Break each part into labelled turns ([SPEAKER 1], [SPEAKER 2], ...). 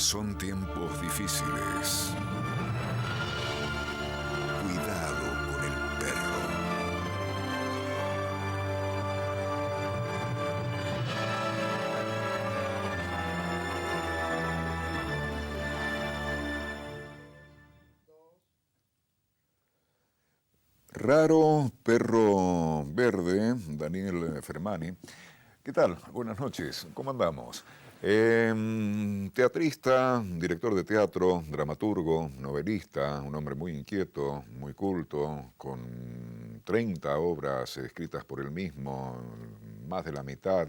[SPEAKER 1] Son tiempos difíciles. Cuidado con el perro. Raro perro verde, Daniel Fermani. ¿Qué tal? Buenas noches. ¿Cómo andamos? Teatrista, director de teatro, dramaturgo, novelista, un hombre muy inquieto, muy culto, con 30 obras escritas por él mismo, más de la mitad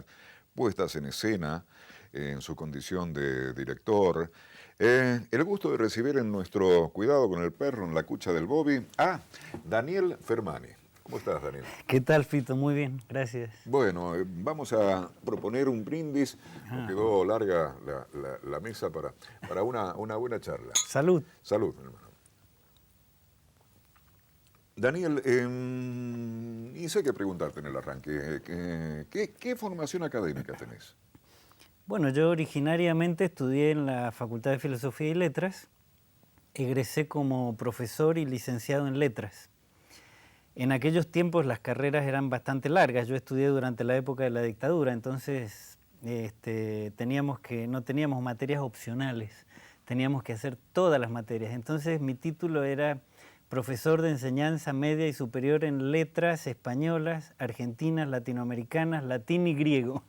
[SPEAKER 1] puestas en escena en su condición de director. El gusto de recibir en nuestro Cuidado con el Perro, en la cucha del Bobby, a Daniel Fermani. ¿Cómo estás, Daniel?
[SPEAKER 2] ¿Qué tal, Fito? Muy bien, gracias.
[SPEAKER 1] Bueno, vamos a proponer un brindis. Nos quedó larga la mesa para una buena charla.
[SPEAKER 2] Salud.
[SPEAKER 1] Salud, hermano. Daniel, hice que preguntarte en el arranque, ¿qué formación académica tenés?
[SPEAKER 2] Bueno, yo originariamente estudié en la Facultad de Filosofía y Letras, egresé como profesor y licenciado en Letras. En aquellos tiempos las carreras eran bastante largas, yo estudié durante la época de la dictadura, entonces no teníamos materias opcionales, teníamos que hacer todas las materias. Entonces mi título era profesor de enseñanza media y superior en letras españolas, argentinas, latinoamericanas, latín y griego.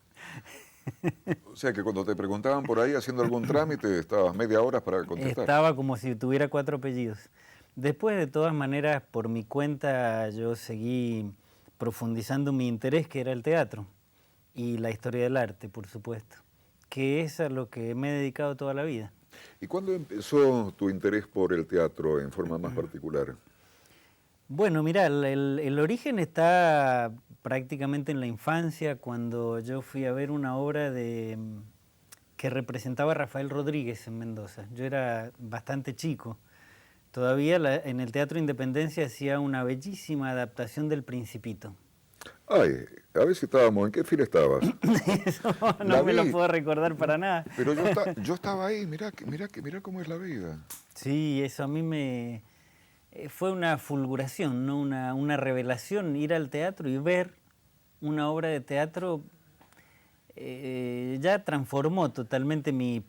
[SPEAKER 1] O sea que cuando te preguntaban por ahí haciendo algún trámite, estabas media hora para contestar.
[SPEAKER 2] Estaba como si tuviera 4 apellidos. Después, de todas maneras, por mi cuenta, yo seguí profundizando mi interés, que era el teatro y la historia del arte, por supuesto, que es a lo que me he dedicado toda la vida.
[SPEAKER 1] ¿Y cuándo empezó tu interés por el teatro en forma más particular?
[SPEAKER 2] Bueno, mira, el origen está prácticamente en la infancia, cuando yo fui a ver una obra que representaba a Rafael Rodríguez en Mendoza. Yo era bastante chico. Todavía en el Teatro Independencia hacía una bellísima adaptación del Principito.
[SPEAKER 1] Ay, a ver si estábamos, ¿en qué fila estabas?
[SPEAKER 2] Eso no me lo puedo recordar para nada.
[SPEAKER 1] Pero yo estaba ahí, mirá cómo es la vida.
[SPEAKER 2] Sí, eso a mí fue una fulguración, ¿no? Una revelación, ir al teatro y ver una obra de teatro ya transformó totalmente mi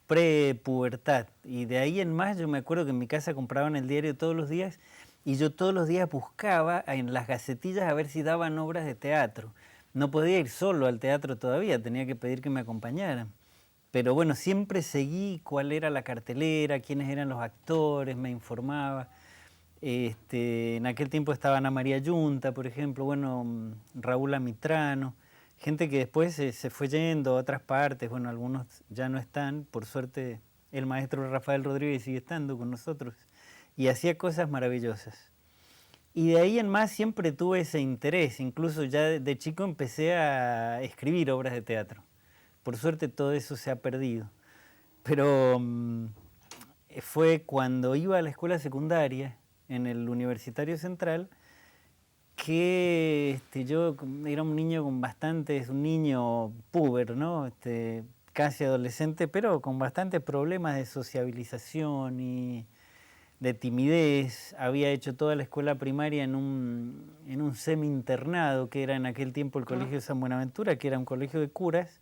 [SPEAKER 2] prepubertad, y de ahí en más yo me acuerdo que en mi casa compraban el diario todos los días y yo todos los días buscaba en las gacetillas a ver si daban obras de teatro. No podía ir solo al teatro todavía, tenía que pedir que me acompañaran. Pero bueno, siempre seguí cuál era la cartelera, quiénes eran los actores, me informaba. En aquel tiempo estaba Ana María Yunta, por ejemplo, bueno, Raúl Amitrano, gente que después se fue yendo a otras partes, bueno, algunos ya no están, por suerte el maestro Rafael Rodríguez sigue estando con nosotros, y hacía cosas maravillosas. Y de ahí en más siempre tuve ese interés, incluso ya de chico empecé a escribir obras de teatro. Por suerte todo eso se ha perdido, pero fue cuando iba a la escuela secundaria, en el Universitario Central, que yo era un niño con bastantes, un niño puber, ¿no? Casi adolescente, pero con bastantes problemas de sociabilización y de timidez. Había hecho toda la escuela primaria en un semi-internado, que era en aquel tiempo el Colegio San Buenaventura, que era un colegio de curas,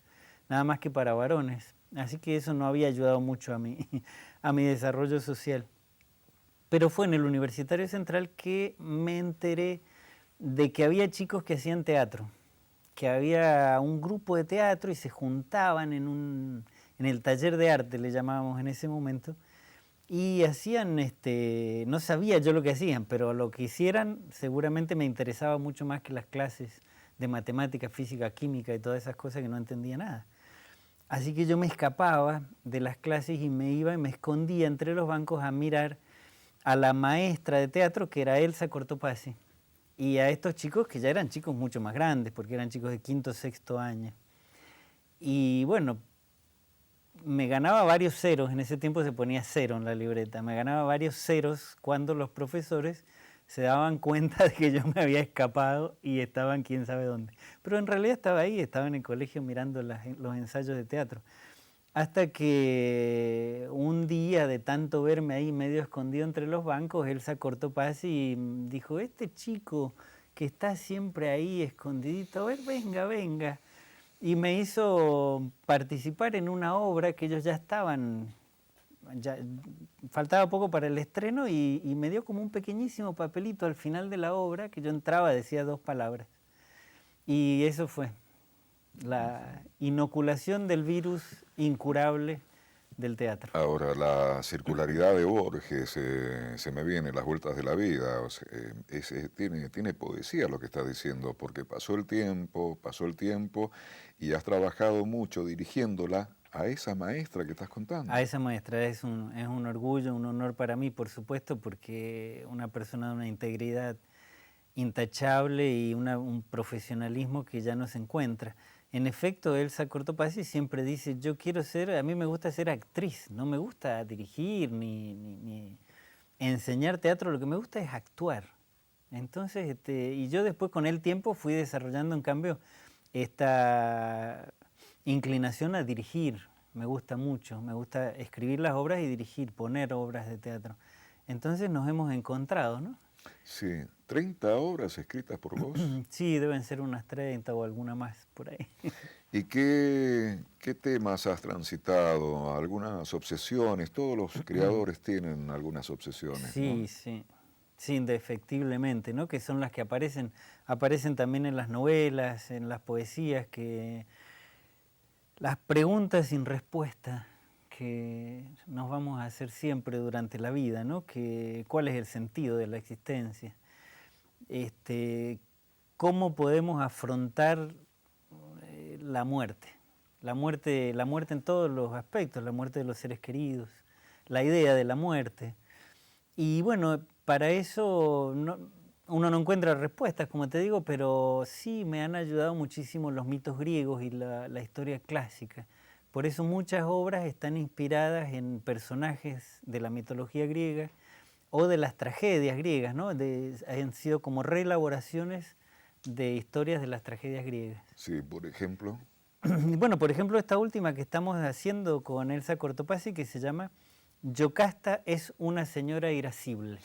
[SPEAKER 2] nada más que para varones. Así que eso no había ayudado mucho a mi desarrollo social. Pero fue en el Universitario Central que me enteré de que había chicos que hacían teatro, que había un grupo de teatro y se juntaban en el taller de arte, le llamábamos en ese momento, y hacían, no sabía yo lo que hacían, pero lo que hicieran seguramente me interesaba mucho más que las clases de matemática, física, química y todas esas cosas que no entendía nada. Así que yo me escapaba de las clases y me iba y me escondía entre los bancos a mirar a la maestra de teatro, que era Elsa Cortopassi, y a estos chicos que ya eran chicos mucho más grandes, porque eran chicos de 5º, 6º año. Y bueno, me ganaba varios ceros, en ese tiempo se ponía 0 en la libreta, me ganaba varios ceros cuando los profesores se daban cuenta de que yo me había escapado y estaban quién sabe dónde. Pero en realidad estaba ahí, estaba en el colegio mirando los ensayos de teatro. Hasta que un día de tanto verme ahí medio escondido entre los bancos, Elsa Cortopassi y dijo, este chico que está siempre ahí escondidito, a ver, venga, venga. Y me hizo participar en una obra que ellos ya estaban, ya faltaba poco para el estreno y me dio como un pequeñísimo papelito al final de la obra que yo entraba, decía 2 palabras. Y eso fue la inoculación del virus incurable del teatro.
[SPEAKER 1] Ahora, la circularidad de Borges se me viene, las vueltas de la vida, o sea, tiene poesía lo que está diciendo, porque pasó el tiempo y has trabajado mucho dirigiéndola a esa maestra que estás contando.
[SPEAKER 2] A esa maestra es un orgullo, un honor para mí, por supuesto, porque una persona de una integridad intachable y un profesionalismo que ya no se encuentra. En efecto, Elsa Cortopassi siempre dice, yo quiero ser, a mí me gusta ser actriz, no me gusta dirigir ni enseñar teatro, lo que me gusta es actuar. Entonces, y yo después con el tiempo fui desarrollando en cambio esta inclinación a dirigir. Me gusta mucho, me gusta escribir las obras y dirigir, poner obras de teatro. Entonces nos hemos encontrado, ¿no?
[SPEAKER 1] Sí, 30 obras escritas por vos.
[SPEAKER 2] Sí, deben ser unas 30 o alguna más por ahí.
[SPEAKER 1] ¿Y qué temas has transitado? ¿Algunas obsesiones? Todos los creadores tienen algunas obsesiones,
[SPEAKER 2] Sí,
[SPEAKER 1] ¿no?
[SPEAKER 2] sí, sí, indefectiblemente, ¿no? Que son las que aparecen también en las novelas, en las poesías, que las preguntas sin respuesta que nos vamos a hacer siempre durante la vida, ¿no? Que, ¿cuál es el sentido de la existencia? ¿Cómo podemos afrontar la muerte? La muerte en todos los aspectos, la muerte de los seres queridos, la idea de la muerte. Y bueno, para eso uno no encuentra respuestas, como te digo, pero sí me han ayudado muchísimo los mitos griegos y la historia clásica. Por eso muchas obras están inspiradas en personajes de la mitología griega o de las tragedias griegas, ¿no? Han sido como reelaboraciones de historias de las tragedias griegas.
[SPEAKER 1] Sí, por ejemplo.
[SPEAKER 2] Bueno, por ejemplo, esta última que estamos haciendo con Elsa Cortopassi, que se llama Yocasta es una señora irascible.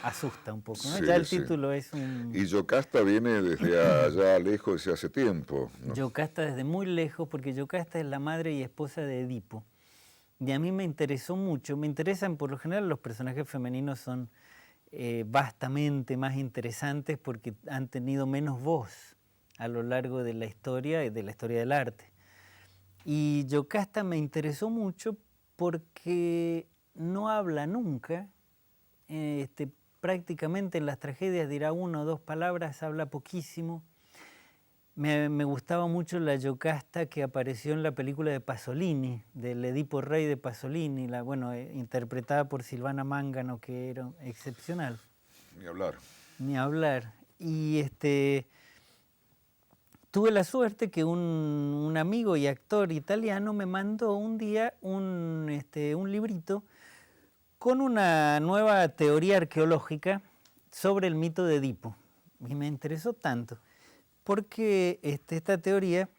[SPEAKER 2] Asusta un poco, ¿no?
[SPEAKER 1] Sí,
[SPEAKER 2] Ya el
[SPEAKER 1] sí.
[SPEAKER 2] título es un...
[SPEAKER 1] Y Yocasta viene desde allá lejos, desde hace tiempo, ¿no?
[SPEAKER 2] Yocasta desde muy lejos, porque Yocasta es la madre y esposa de Edipo. Y a mí me interesó mucho, me interesan por lo general los personajes femeninos son vastamente más interesantes porque han tenido menos voz a lo largo de la historia y de la historia del arte. Y Yocasta me interesó mucho porque no habla nunca, prácticamente en las tragedias dirá 1 o 2 palabras, habla poquísimo. Me gustaba mucho la Yocasta que apareció en la película de Pasolini, del Edipo Rey de Pasolini, interpretada por Silvana Mangano, que era excepcional.
[SPEAKER 1] Ni hablar.
[SPEAKER 2] Ni hablar. Y tuve la suerte que un amigo y actor italiano me mandó un día un librito con una nueva teoría arqueológica sobre el mito de Edipo. Y me interesó tanto, porque esta teoría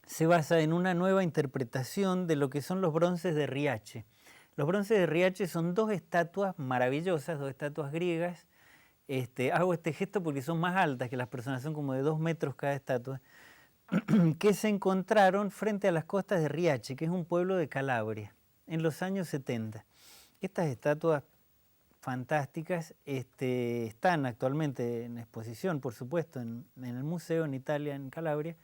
[SPEAKER 2] se basa en una nueva interpretación de lo que son los bronces de Riace. Los bronces de Riace son 2 estatuas maravillosas, 2 estatuas griegas. Hago este gesto porque son más altas que las personas, son como de 2 metros cada estatua, que se encontraron frente a las costas de Riace, que es un pueblo de Calabria, en los años 70. Estas estatuas fantásticas están actualmente en exposición, por supuesto, en el museo en Italia, en Calabria.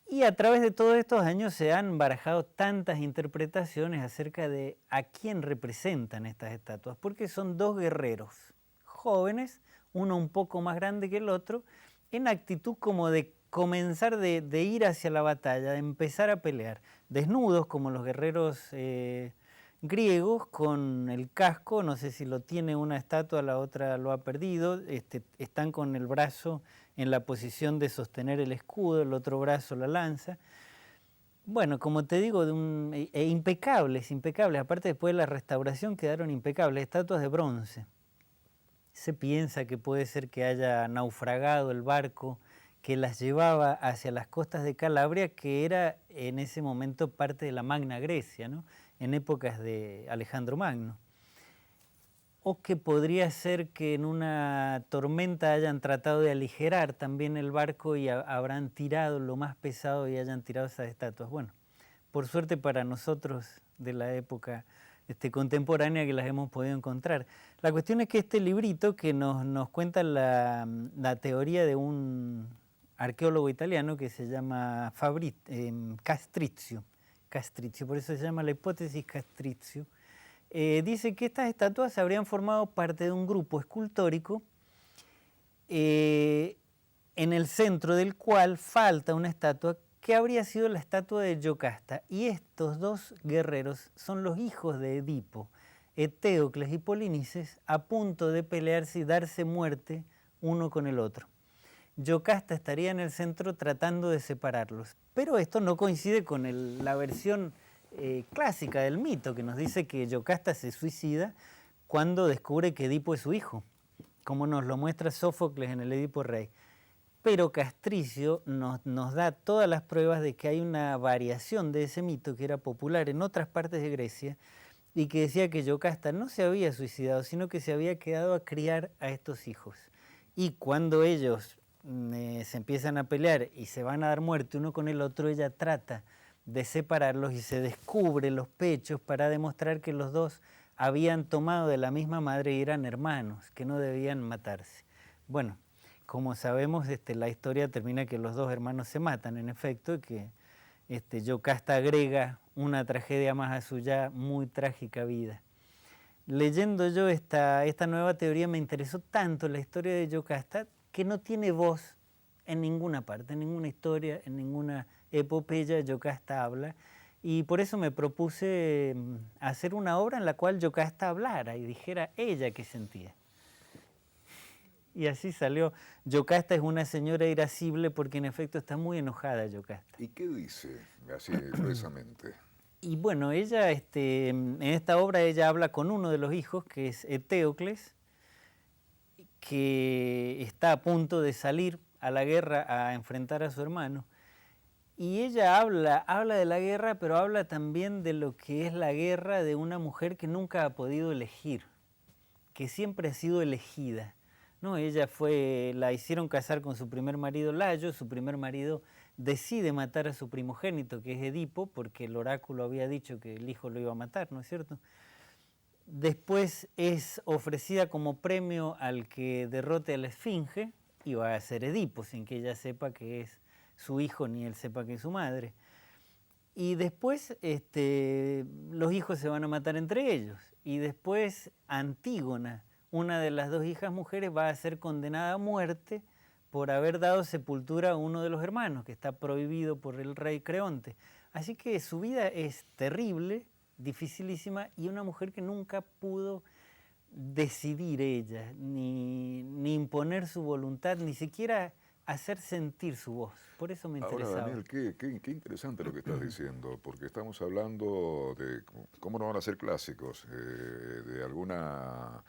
[SPEAKER 2] Y a través de todos estos años se han barajado tantas interpretaciones acerca de a quién representan estas estatuas, porque son 2 guerreros jóvenes, uno un poco más grande que el otro, en actitud como de comenzar de ir hacia la batalla, de empezar a pelear, desnudos como los guerreros griegos, con el casco, no sé si lo tiene una estatua, la otra lo ha perdido, están con el brazo en la posición de sostener el escudo, el otro brazo la lanza. Bueno, como te digo, impecables, aparte después de la restauración quedaron impecables, estatuas de bronce. Se piensa que puede ser que haya naufragado el barco que las llevaba hacia las costas de Calabria, que era en ese momento parte de la Magna Grecia, ¿no? En épocas de Alejandro Magno. O que podría ser que en una tormenta hayan tratado de aligerar también el barco y habrán tirado lo más pesado y hayan tirado esas estatuas. Bueno, por suerte para nosotros de la época contemporánea que las hemos podido encontrar. La cuestión es que este librito que nos cuenta la teoría de un arqueólogo italiano que se llama Castrizio, por eso se llama la hipótesis Castrizio, dice que estas estatuas habrían formado parte de un grupo escultórico en el centro del cual falta una estatua que habría sido la estatua de Yocasta. Y estos dos guerreros son los hijos de Edipo, Eteocles y Polinices, a punto de pelearse y darse muerte uno con el otro. Yocasta estaría en el centro tratando de separarlos. Pero esto no coincide con la versión clásica del mito, que nos dice que Yocasta se suicida cuando descubre que Edipo es su hijo, como nos lo muestra Sófocles en el Edipo Rey. Pero Castricio nos da todas las pruebas de que hay una variación de ese mito que era popular en otras partes de Grecia y que decía que Yocasta no se había suicidado, sino que se había quedado a criar a estos hijos. Y cuando ellos se empiezan a pelear y se van a dar muerte uno con el otro, ella trata de separarlos y se descubre los pechos para demostrar que los dos habían tomado de la misma madre y eran hermanos, que no debían matarse. Bueno, como sabemos, la historia termina que los dos hermanos se matan, en efecto, y que Yocasta agrega una tragedia más a su ya muy trágica vida. Leyendo yo esta nueva teoría me interesó tanto la historia de Yocasta que no tiene voz en ninguna parte, en ninguna historia, en ninguna epopeya Yocasta habla, y por eso me propuse hacer una obra en la cual Yocasta hablara y dijera ella qué sentía. Y así salió. Yocasta es una señora irascible porque en efecto está muy enojada Yocasta.
[SPEAKER 1] ¿Y qué dice así gruesamente?
[SPEAKER 2] Y bueno, ella en esta obra ella habla con uno de los hijos, que es Eteocles, que está a punto de salir a la guerra a enfrentar a su hermano. Y ella habla de la guerra, pero habla también de lo que es la guerra de una mujer que nunca ha podido elegir, que siempre ha sido elegida. No, ella la hicieron casar con su primer marido Layo, su primer marido decide matar a su primogénito, que es Edipo, porque el oráculo había dicho que el hijo lo iba a matar, ¿no es cierto? Después es ofrecida como premio al que derrote a la Esfinge, y va a ser Edipo, sin que ella sepa que es su hijo, ni él sepa que es su madre. Y después los hijos se van a matar entre ellos, y después Antígona, una de las dos hijas mujeres, va a ser condenada a muerte por haber dado sepultura a uno de los hermanos, que está prohibido por el rey Creonte. Así que su vida es terrible, dificilísima, y una mujer que nunca pudo decidir ella, ni imponer su voluntad, ni siquiera hacer sentir su voz. Por eso me interesaba.
[SPEAKER 1] Ahora, Daniel, qué interesante lo que estás diciendo, porque estamos hablando de cómo no van a ser clásicos, de alguna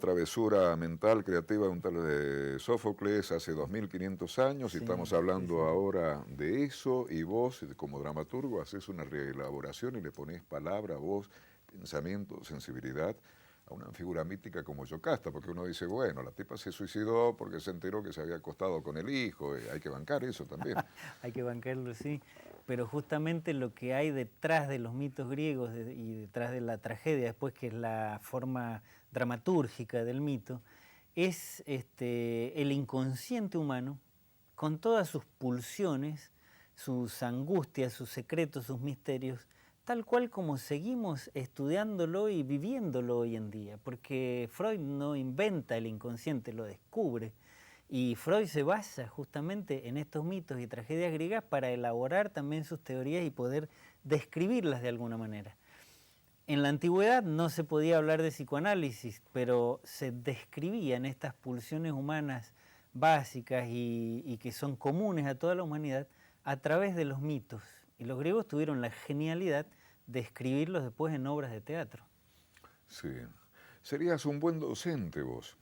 [SPEAKER 1] travesura mental, creativa de un tal de Sófocles hace 2500 años, sí, y estamos hablando ahora de eso, y vos, como dramaturgo, haces una reelaboración y le pones palabra, voz, pensamiento, sensibilidad a una figura mítica como Yocasta, porque uno dice, bueno, la tipa se suicidó porque se enteró que se había acostado con el hijo, y hay que bancar eso también.
[SPEAKER 2] Hay que bancarlo, sí, pero justamente lo que hay detrás de los mitos griegos y detrás de la tragedia, después que es la forma dramatúrgica del mito, es el inconsciente humano con todas sus pulsiones, sus angustias, sus secretos, sus misterios, tal cual como seguimos estudiándolo y viviéndolo hoy en día, porque Freud no inventa el inconsciente, lo descubre, y Freud se basa justamente en estos mitos y tragedias griegas para elaborar también sus teorías y poder describirlas de alguna manera. En la antigüedad no se podía hablar de psicoanálisis, pero se describían estas pulsiones humanas básicas y que son comunes a toda la humanidad a través de los mitos. Y los griegos tuvieron la genialidad de escribirlos después en obras de teatro.
[SPEAKER 1] Sí. Serías un buen docente vos.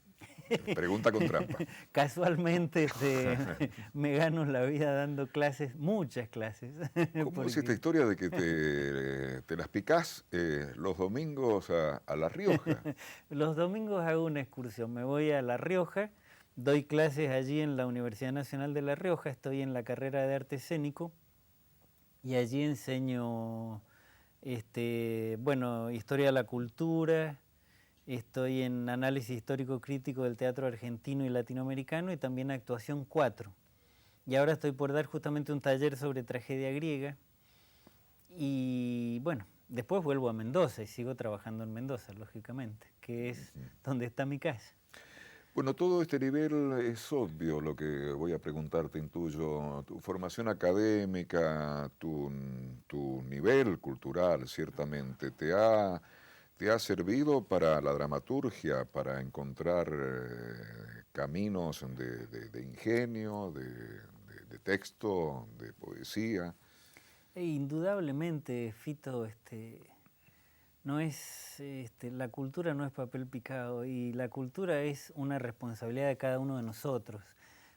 [SPEAKER 1] Pregunta con trampa.
[SPEAKER 2] Casualmente me gano la vida dando clases, muchas clases.
[SPEAKER 1] ¿Cómo es esta historia de que te las picás los domingos a La Rioja?
[SPEAKER 2] Los domingos hago una excursión, me voy a La Rioja, doy clases allí en la Universidad Nacional de La Rioja, estoy en la carrera de arte escénico y allí enseño, bueno, historia de la cultura, estoy en análisis histórico crítico del teatro argentino y latinoamericano y también actuación 4. Y ahora estoy por dar justamente un taller sobre tragedia griega y bueno, después vuelvo a Mendoza y sigo trabajando en Mendoza, lógicamente, que es donde está mi casa.
[SPEAKER 1] Bueno, todo este nivel es obvio lo que voy a preguntarte, intuyo. Tu formación académica, tu nivel cultural, ciertamente, te ha servido para la dramaturgia, para encontrar caminos de ingenio, de texto, de poesía.
[SPEAKER 2] Indudablemente, Fito, no es, la cultura no es papel picado y la cultura es una responsabilidad de cada uno de nosotros,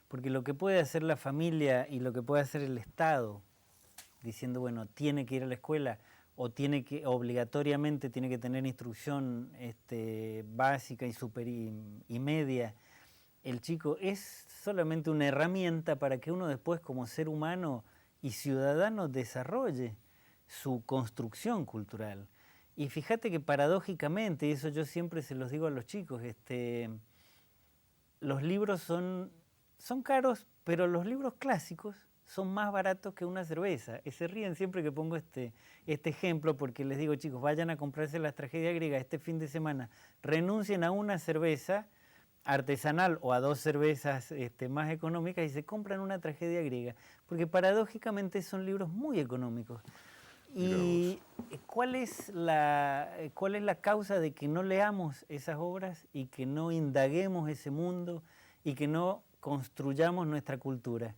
[SPEAKER 2] porque lo que puede hacer la familia y lo que puede hacer el Estado, diciendo, bueno, tiene que ir a la escuela o tiene que obligatoriamente tiene que tener instrucción básica y super y media, el chico es solamente una herramienta para que uno después como ser humano y ciudadano desarrolle su construcción cultural. Y fíjate que paradójicamente, y eso yo siempre se los digo a los chicos, los libros son caros, pero los libros clásicos son más baratos que una cerveza. Y se ríen siempre que pongo este ejemplo porque les digo, chicos, vayan a comprarse las tragedias griegas este fin de semana, renuncien a una cerveza artesanal o a 2 cervezas más económicas y se compran una tragedia griega, porque paradójicamente son libros muy económicos. ¿Y cuál es la causa de que no leamos esas obras y que no indaguemos ese mundo y que no construyamos nuestra cultura?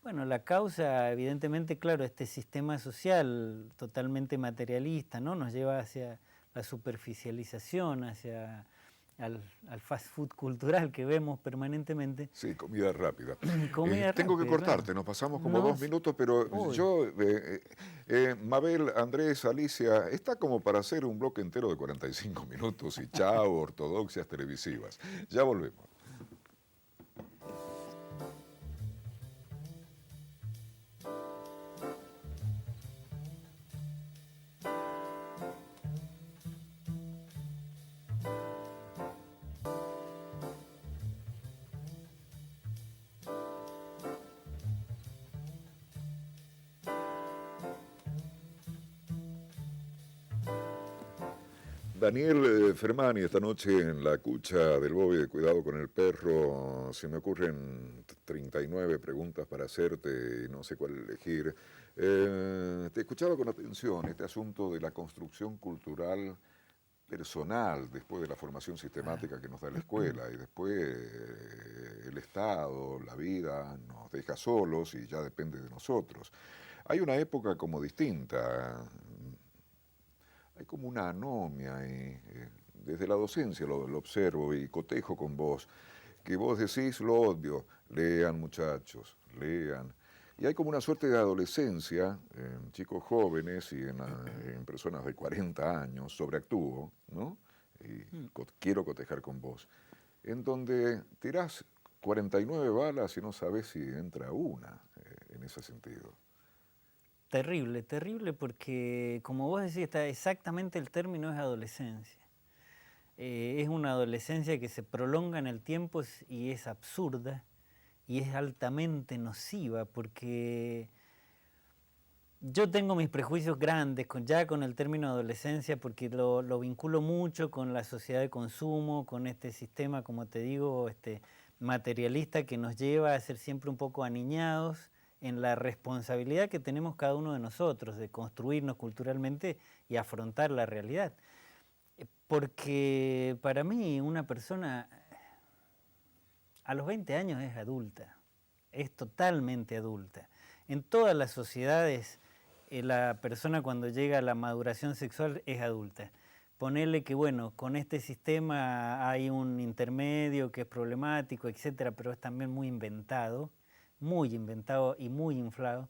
[SPEAKER 2] Bueno, la causa, evidentemente, claro, este sistema social totalmente materialista, ¿no? Nos lleva hacia la superficialización, hacia al fast food cultural que vemos permanentemente.
[SPEAKER 1] Sí, comida rápida.
[SPEAKER 2] Comida
[SPEAKER 1] Tengo que
[SPEAKER 2] rápida,
[SPEAKER 1] cortarte,
[SPEAKER 2] claro.
[SPEAKER 1] nos pasamos como
[SPEAKER 2] No,
[SPEAKER 1] 2 minutos, pero
[SPEAKER 2] uy.
[SPEAKER 1] yo, Mabel, Andrés, Alicia, está como para hacer un bloque entero de 45 minutos y chao, ortodoxias televisivas. Ya volvemos. Daniel Fermani, esta noche en la cucha del Bobby de Cuidado con el Perro, se me ocurren 39 preguntas para hacerte y no sé cuál elegir. Te escuchaba con atención este asunto de la construcción cultural personal después de la formación sistemática que nos da la escuela y después el Estado, la vida nos deja solos y ya depende de nosotros. Hay una época como distinta. Hay como una anomia y desde la docencia lo observo y cotejo con vos, que vos decís lo obvio, lean muchachos, lean. Y hay como una suerte de adolescencia en chicos jóvenes y en personas de 40 años, sobreactúo, ¿no? Y quiero cotejar con vos, en donde tirás 49 balas y no sabés si entra una en ese sentido.
[SPEAKER 2] Terrible, terrible porque como vos decís, está exactamente el término es adolescencia. Es una adolescencia que se prolonga en el tiempo y es absurda y es altamente nociva porque yo tengo mis prejuicios grandes ya con el término adolescencia porque lo vinculo mucho con la sociedad de consumo, con este sistema, como te digo, materialista que nos lleva a ser siempre un poco aniñados en la responsabilidad que tenemos cada uno de nosotros de construirnos culturalmente y afrontar la realidad. Porque para mí una persona a los 20 años es adulta, es totalmente adulta. En todas las sociedades la persona cuando llega a la maduración sexual es adulta. ponerle que, bueno, con este sistema hay un intermedio que es problemático, etcétera, pero es también muy inventado y muy inflado,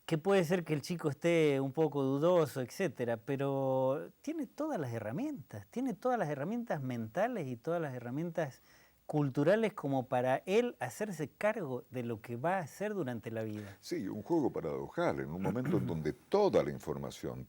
[SPEAKER 2] que puede ser que el chico esté un poco dudoso, etcétera, pero tiene todas las herramientas mentales y todas las herramientas culturales como para él hacerse cargo de lo que va a hacer durante la vida.
[SPEAKER 1] Sí, un juego paradojal, en un momento en donde toda la información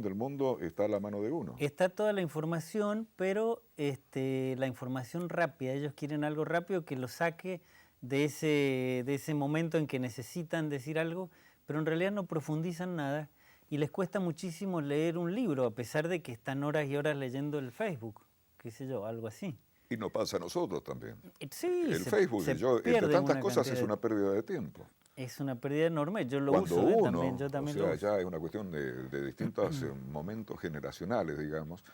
[SPEAKER 1] del mundo está a la mano de uno.
[SPEAKER 2] Está toda la información, pero la información rápida. Ellos quieren algo rápido que lo saque de ese momento en que necesitan decir algo, pero en realidad no profundizan nada y les cuesta muchísimo leer un libro, a pesar de que están horas y horas leyendo el Facebook, qué sé yo, algo así.
[SPEAKER 1] Y nos pasa a nosotros también.
[SPEAKER 2] Sí,
[SPEAKER 1] el Facebook, entre tantas cosas, es una pérdida de tiempo.
[SPEAKER 2] Es una pérdida enorme, yo lo
[SPEAKER 1] Cuando
[SPEAKER 2] uso
[SPEAKER 1] uno,
[SPEAKER 2] yo también
[SPEAKER 1] o sea,
[SPEAKER 2] lo uso.
[SPEAKER 1] ya es una cuestión de distintos momentos generacionales, digamos.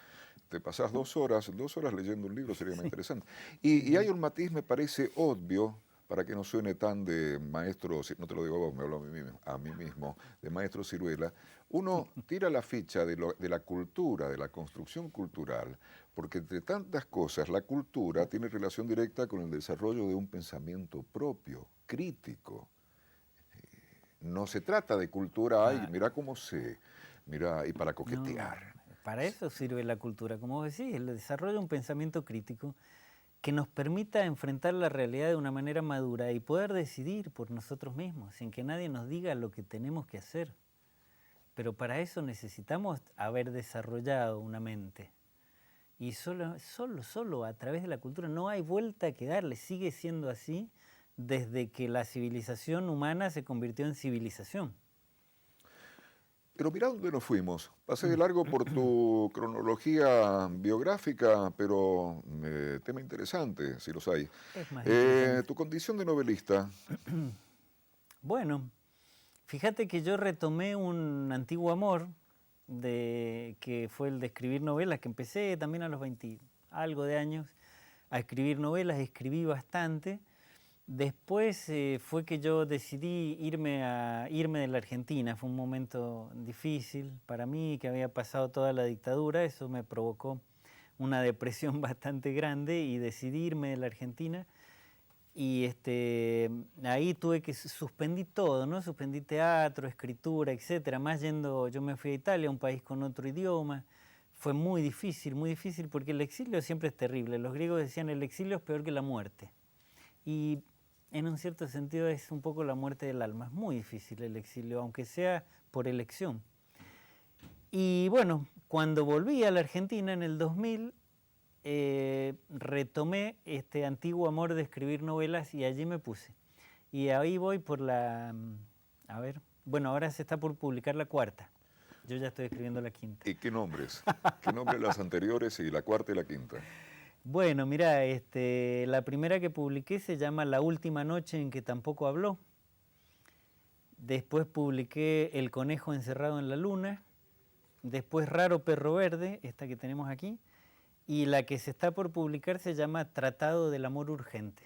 [SPEAKER 1] Te pasás 2 horas leyendo un libro, sería más interesante. Y hay un matiz, me parece obvio, para que no suene tan de maestro, no te lo digo a vos, me hablo a mí mismo, de maestro Ciruela. Uno tira la ficha de la cultura, de la construcción cultural, porque entre tantas cosas, la cultura tiene relación directa con el desarrollo de un pensamiento propio, crítico. No se trata de cultura, ay, mira cómo mira, y para coquetear.
[SPEAKER 2] No, para eso sirve la cultura, como vos decís, el desarrollo de un pensamiento crítico que nos permita enfrentar la realidad de una manera madura y poder decidir por nosotros mismos, sin que nadie nos diga lo que tenemos que hacer. Pero para eso necesitamos haber desarrollado una mente. Y solo a través de la cultura no hay vuelta que darle, sigue siendo así desde que la civilización humana se convirtió en civilización.
[SPEAKER 1] Pero mirá dónde nos fuimos. Pasé de largo por tu cronología biográfica, pero tema interesante, si los hay.
[SPEAKER 2] Es más interesante.
[SPEAKER 1] Tu condición de novelista.
[SPEAKER 2] Bueno, fíjate que yo retomé un antiguo amor, que fue el de escribir novelas, que empecé también a los 20 algo de años a escribir novelas, escribí bastante. Después fue que yo decidí irme de la Argentina. Fue un momento difícil para mí, que había pasado toda la dictadura. Eso me provocó una depresión bastante grande y decidí irme de la Argentina. Y ahí suspendí todo, ¿no? Suspendí teatro, escritura, etcétera. Más yo me fui a Italia, un país con otro idioma. Fue muy difícil porque el exilio siempre es terrible. Los griegos decían el exilio es peor que la muerte. Y en un cierto sentido es un poco la muerte del alma. Es muy difícil el exilio, aunque sea por elección. Y bueno, cuando volví a la Argentina en el 2000, retomé este antiguo amor de escribir novelas y allí me puse. Y ahí voy por ahora se está por publicar la 4ª. Yo ya estoy escribiendo la 5ª.
[SPEAKER 1] ¿Y qué nombres? ¿Qué nombres las anteriores y la 4ª y la 5ª?
[SPEAKER 2] Bueno, mira, la primera que publiqué se llama La última noche en que tampoco habló. Después publiqué El conejo encerrado en la luna. Después Raro perro verde, esta que tenemos aquí. Y la que se está por publicar se llama Tratado del amor urgente.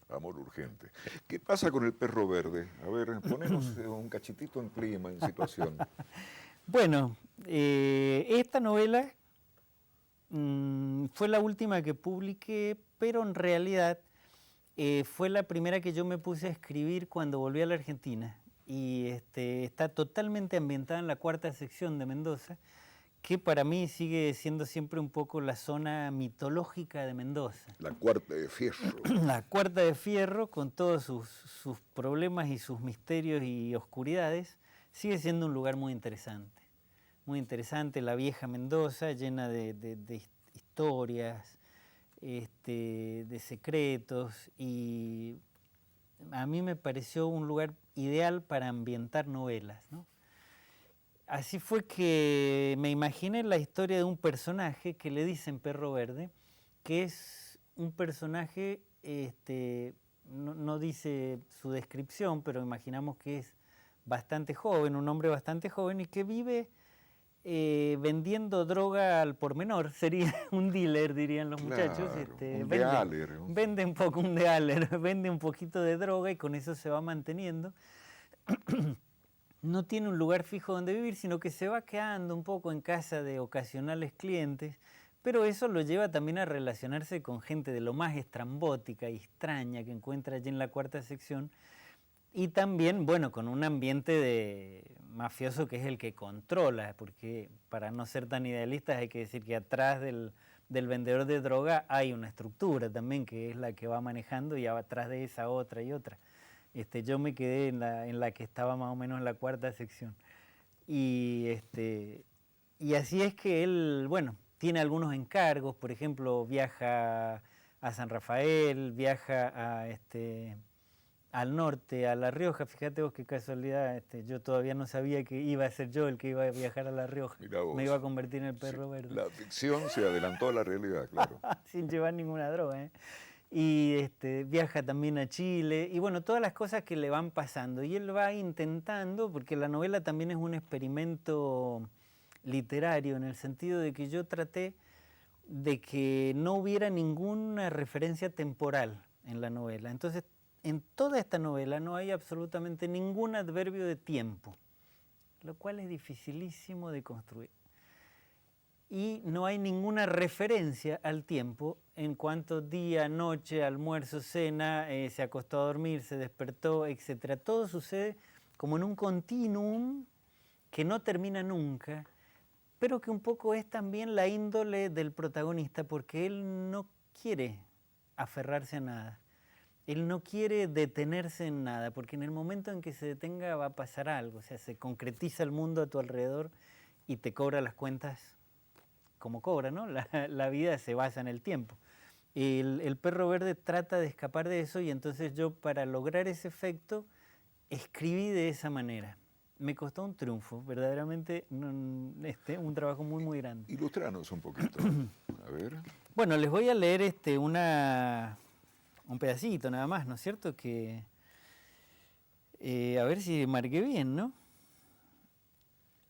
[SPEAKER 1] Amor urgente. ¿Qué pasa con el perro verde? A ver, ponemos un cachitito en clima, en situación.
[SPEAKER 2] Bueno, esta novela fue la última que publiqué, pero en realidad fue la primera que yo me puse a escribir cuando volví a la Argentina. Y está totalmente ambientada en la 4ª sección de Mendoza, que para mí sigue siendo siempre un poco la zona mitológica de Mendoza.
[SPEAKER 1] La 4ª de Fierro.
[SPEAKER 2] La 4ª de Fierro, con todos sus problemas y sus misterios y oscuridades, sigue siendo un lugar muy interesante. Muy interesante, la vieja Mendoza, llena de historias, de secretos, y a mí me pareció un lugar ideal para ambientar novelas, ¿no? Así fue que me imaginé la historia de un personaje que le dicen Perro Verde, que es un personaje, no dice su descripción, pero imaginamos que es bastante joven, un hombre bastante joven y que vive vendiendo droga al por menor. Sería un dealer, dirían los muchachos.
[SPEAKER 1] Un dealer.
[SPEAKER 2] Vende un poco un dealer, vende un poquito de droga y con eso se va manteniendo. no tiene un lugar fijo donde vivir, sino que se va quedando un poco en casa de ocasionales clientes, pero eso lo lleva también a relacionarse con gente de lo más estrambótica y extraña que encuentra allí en la cuarta sección, y también, bueno, con un ambiente de mafioso que es el que controla, porque para no ser tan idealistas hay que decir que atrás del vendedor de droga hay una estructura también que es la que va manejando y atrás de esa otra y otra. Yo me quedé en la que estaba más o menos en la cuarta sección. Y, y así es que él, bueno, tiene algunos encargos, por ejemplo, viaja a San Rafael, viaja a al norte, a La Rioja. Fíjate vos qué casualidad, yo todavía no sabía que iba a ser yo el que iba a viajar a La Rioja. Me iba a convertir en el perro verde.
[SPEAKER 1] La ficción se adelantó a la realidad, claro.
[SPEAKER 2] Sin llevar ninguna droga, ¿eh? Y viaja también a Chile, y bueno, todas las cosas que le van pasando. Y él va intentando, porque la novela también es un experimento literario, en el sentido de que yo traté de que no hubiera ninguna referencia temporal en la novela. Entonces, en toda esta novela no hay absolutamente ningún adverbio de tiempo, lo cual es dificilísimo de construir. Y no hay ninguna referencia al tiempo en cuanto día, noche, almuerzo, cena, se acostó a dormir, se despertó, etc. Todo sucede como en un continuum que no termina nunca, pero que un poco es también la índole del protagonista, porque él no quiere aferrarse a nada. Él no quiere detenerse en nada, porque en el momento en que se detenga va a pasar algo, o sea, se concretiza el mundo a tu alrededor y te cobra las cuentas como cobra, ¿no? La vida se basa en el tiempo. El perro verde trata de escapar de eso y entonces yo, para lograr ese efecto, escribí de esa manera. Me costó un triunfo, verdaderamente un trabajo muy, muy grande.
[SPEAKER 1] Ilustranos un poquito, a ver.
[SPEAKER 2] Bueno, les voy a leer un pedacito nada más, ¿no es cierto? Que a ver si marqué bien, ¿no?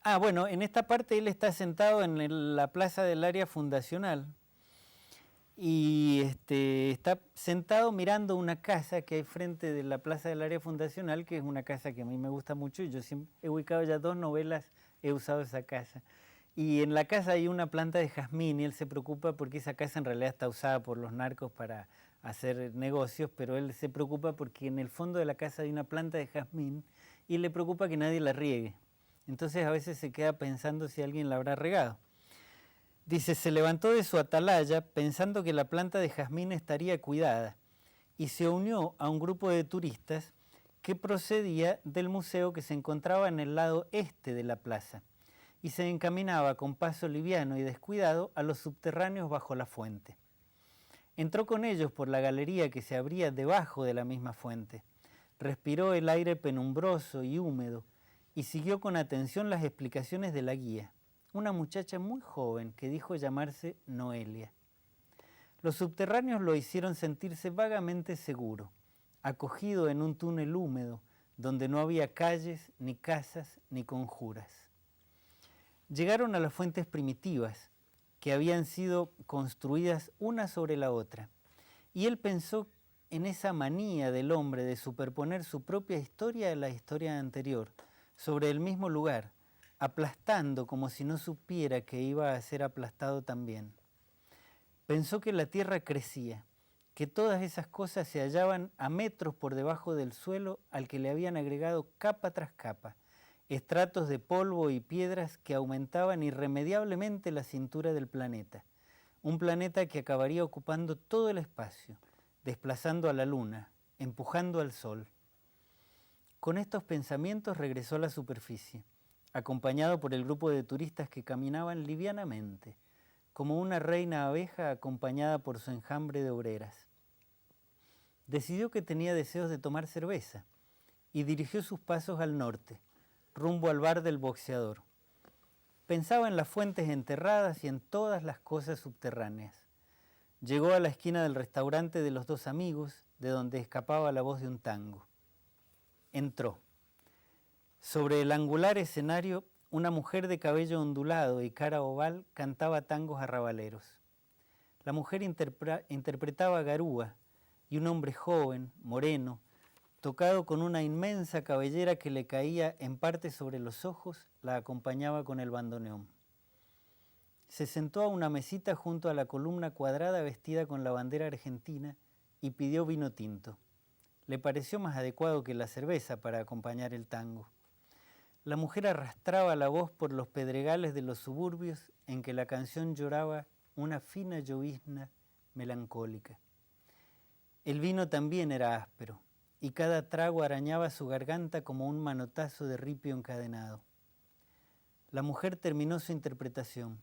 [SPEAKER 2] Ah, bueno, en esta parte él está sentado en la plaza del área fundacional y está sentado mirando una casa que hay frente de la plaza del área fundacional, que es una casa que a mí me gusta mucho y yo siempre he ubicado ya 2 novelas, he usado esa casa. Y en la casa hay una planta de jazmín y él se preocupa porque esa casa en realidad está usada por los narcos para hacer negocios, pero él se preocupa porque en el fondo de la casa hay una planta de jazmín y le preocupa que nadie la riegue. Entonces a veces se queda pensando si alguien la habrá regado. Dice, se levantó de su atalaya pensando que la planta de jazmín estaría cuidada y se unió a un grupo de turistas que procedía del museo que se encontraba en el lado este de la plaza y se encaminaba con paso liviano y descuidado a los subterráneos bajo la fuente. Entró con ellos por la galería que se abría debajo de la misma fuente. Respiró el aire penumbroso y húmedo y siguió con atención las explicaciones de la guía, una muchacha muy joven que dijo llamarse Noelia. Los subterráneos lo hicieron sentirse vagamente seguro, acogido en un túnel húmedo donde no había calles, ni casas, ni conjuras. Llegaron a las fuentes primitivas, que habían sido construidas una sobre la otra, y él pensó en esa manía del hombre de superponer su propia historia a la historia anterior, sobre el mismo lugar, aplastando como si no supiera que iba a ser aplastado también. Pensó que la tierra crecía, que todas esas cosas se hallaban a metros por debajo del suelo al que le habían agregado capa tras capa, estratos de polvo y piedras que aumentaban irremediablemente la cintura del planeta, un planeta que acabaría ocupando todo el espacio, desplazando a la luna, empujando al sol. Con estos pensamientos regresó a la superficie, acompañado por el grupo de turistas que caminaban livianamente, como una reina abeja acompañada por su enjambre de obreras. Decidió que tenía deseos de tomar cerveza y dirigió sus pasos al norte, rumbo al bar del boxeador. Pensaba en las fuentes enterradas y en todas las cosas subterráneas. Llegó a la esquina del restaurante de los 2 amigos, de donde escapaba la voz de un tango. Entró. Sobre el angular escenario, una mujer de cabello ondulado y cara oval cantaba tangos arrabaleros. La mujer interpretaba Garúa y un hombre joven, moreno, Tocado con una inmensa cabellera que le caía en parte sobre los ojos, la acompañaba con el bandoneón. Se sentó a una mesita junto a la columna cuadrada vestida con la bandera argentina y pidió vino tinto. Le pareció más adecuado que la cerveza para acompañar el tango. La mujer arrastraba la voz por los pedregales de los suburbios en que la canción lloraba una fina llovizna melancólica. El vino también era áspero, y cada trago arañaba su garganta como un manotazo de ripio encadenado. La mujer terminó su interpretación,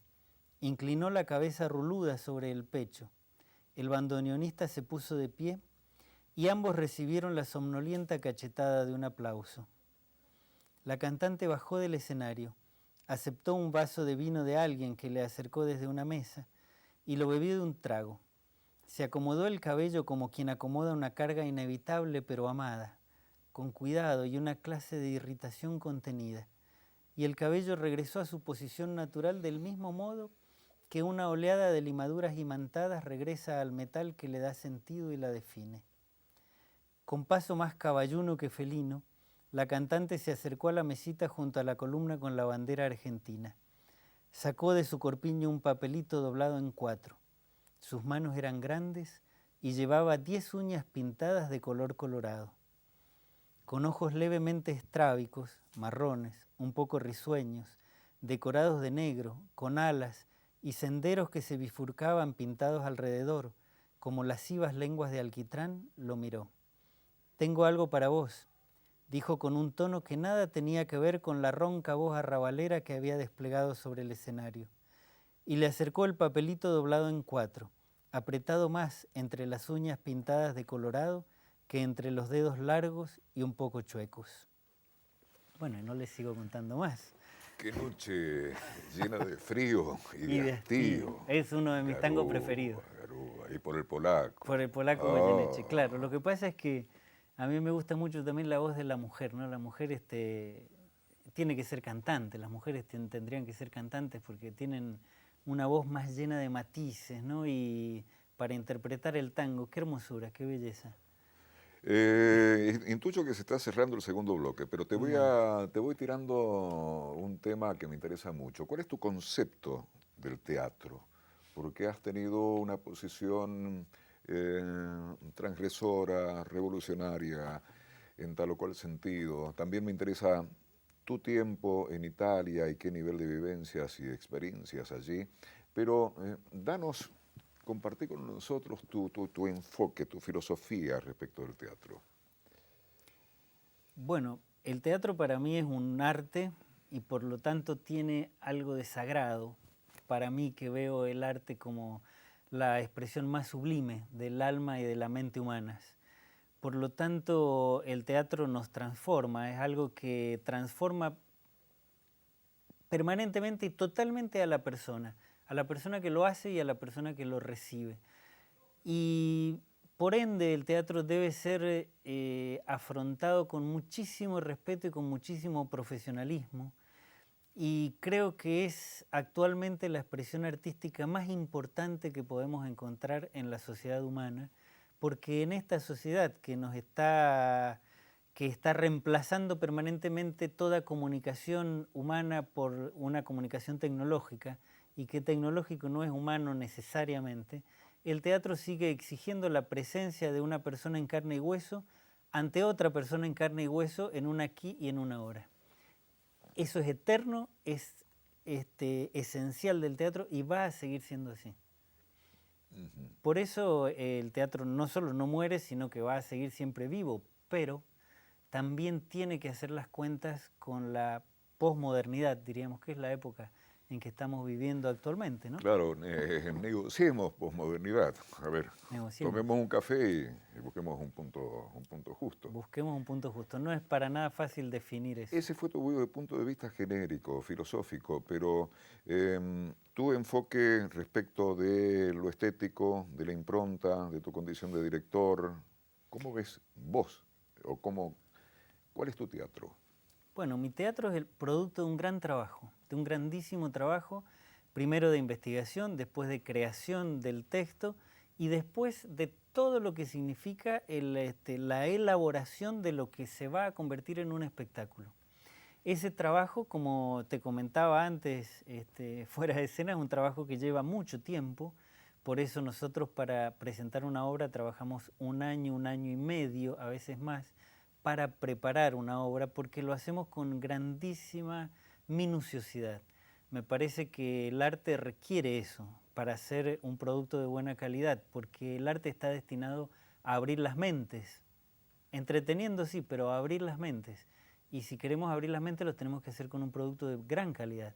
[SPEAKER 2] inclinó la cabeza ruluda sobre el pecho. El bandoneonista se puso de pie y ambos recibieron la somnolienta cachetada de un aplauso. La cantante bajó del escenario, aceptó un vaso de vino de alguien que le acercó desde una mesa y lo bebió de un trago. Se acomodó el cabello como quien acomoda una carga inevitable pero amada, con cuidado y una clase de irritación contenida, y el cabello regresó a su posición natural del mismo modo que una oleada de limaduras imantadas regresa al metal que le da sentido y la define. Con paso más caballuno que felino, la cantante se acercó a la mesita junto a la columna con la bandera argentina. Sacó de su corpiño un papelito doblado en 4. Sus manos eran grandes y llevaba 10 uñas pintadas de color colorado. Con ojos levemente estrábicos, marrones, un poco risueños, decorados de negro, con alas y senderos que se bifurcaban pintados alrededor, como lascivas lenguas de alquitrán, lo miró. «Tengo algo para vos», dijo con un tono que nada tenía que ver con la ronca voz arrabalera que había desplegado sobre el escenario. Y le acercó el papelito doblado en 4, apretado más entre las uñas pintadas de colorado que entre los dedos largos y un poco chuecos. Bueno, y no les sigo contando más.
[SPEAKER 1] Qué noche llena de frío y de hastío.
[SPEAKER 2] Es uno de mis tangos preferidos.
[SPEAKER 1] Garúa, y por el polaco.
[SPEAKER 2] Por el polaco Goyeneche, claro. Lo que pasa es que a mí me gusta mucho también la voz de la mujer, ¿no? La mujer tiene que ser cantante, las mujeres tendrían que ser cantantes porque tienen una voz más llena de matices, ¿no? Y para interpretar el tango, qué hermosura, qué belleza.
[SPEAKER 1] Intuyo que se está cerrando el segundo bloque, pero te voy tirando un tema que me interesa mucho. ¿Cuál es tu concepto del teatro? Porque has tenido una posición transgresora, revolucionaria, en tal o cual sentido. También me interesa tu tiempo en Italia y qué nivel de vivencias y experiencias allí. Pero compartí con nosotros tu enfoque, tu filosofía respecto del teatro.
[SPEAKER 2] Bueno, el teatro para mí es un arte y por lo tanto tiene algo de sagrado. Para mí, que veo el arte como la expresión más sublime del alma y de la mente humanas. Por lo tanto, el teatro nos transforma, es algo que transforma permanentemente y totalmente a la persona que lo hace y a la persona que lo recibe. Y por ende el teatro debe ser afrontado con muchísimo respeto y con muchísimo profesionalismo. Y creo que es actualmente la expresión artística más importante que podemos encontrar en la sociedad humana, porque en esta sociedad que está reemplazando permanentemente toda comunicación humana por una comunicación tecnológica, y que tecnológico no es humano necesariamente, el teatro sigue exigiendo la presencia de una persona en carne y hueso ante otra persona en carne y hueso en un aquí y en una ahora. Eso es eterno, es esencial del teatro y va a seguir siendo así. Por eso el teatro no solo no muere, sino que va a seguir siempre vivo, pero también tiene que hacer las cuentas con la posmodernidad, diríamos que es la época en que estamos viviendo actualmente, ¿no?
[SPEAKER 1] Claro, negociemos posmodernidad. A ver, tomemos un café y busquemos un punto justo.
[SPEAKER 2] Busquemos un punto justo. No es para nada fácil definir eso.
[SPEAKER 1] Ese fue tu punto de vista genérico, filosófico, pero tu enfoque respecto de lo estético, de la impronta, de tu condición de director, ¿cómo ves vos? O ¿cuál es tu teatro?
[SPEAKER 2] Bueno, mi teatro es el producto de un gran trabajo, de un grandísimo trabajo, primero de investigación, después de creación del texto y después de todo lo que significa la elaboración de lo que se va a convertir en un espectáculo. Ese trabajo, como te comentaba antes, fuera de escena, es un trabajo que lleva mucho tiempo. Por eso nosotros para presentar una obra trabajamos un año y medio, a veces más, para preparar una obra, porque lo hacemos con grandísima minuciosidad. Me parece que el arte requiere eso para hacer un producto de buena calidad, porque el arte está destinado a abrir las mentes, entreteniendo sí, pero a abrir las mentes. Y si queremos abrir las mentes, lo tenemos que hacer con un producto de gran calidad.